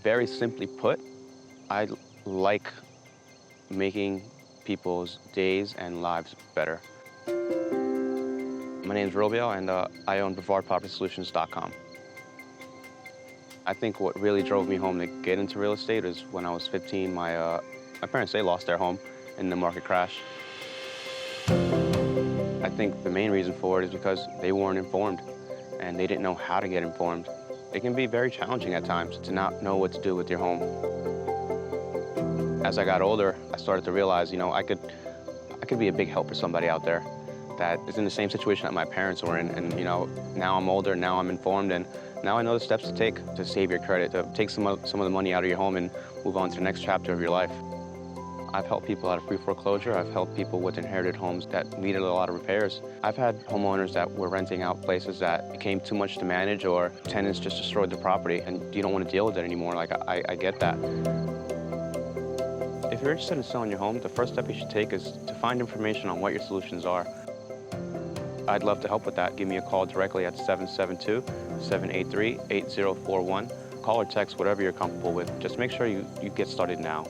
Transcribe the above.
Very simply put, I like making people's days and lives better. My name is Rilbio, and I own BrevardPropertySolutions.com. I think what really drove me home to get into real estate is when I was 15, my parents, they lost their home in the market crash. I think the main reason for it is because they weren't informed, and they didn't know how to get informed. It can be very challenging at times to not know what to do with your home. As I got older, I started to realize, I could be a big help for somebody out there that is in the same situation that my parents were in. And, now I'm older, now I'm informed, and now I know the steps to take to save your credit, to take some of the money out of your home and move on to the next chapter of your life. I've helped people out of pre-foreclosure. I've helped people with inherited homes that needed a lot of repairs. I've had homeowners that were renting out places that became too much to manage, or tenants just destroyed the property and you don't want to deal with it anymore. Like, I get that. If you're interested in selling your home, the first step you should take is to find information on what your solutions are. I'd love to help with that. Give me a call directly at 772-783-8041. Call or text, whatever you're comfortable with. Just make sure you get started now.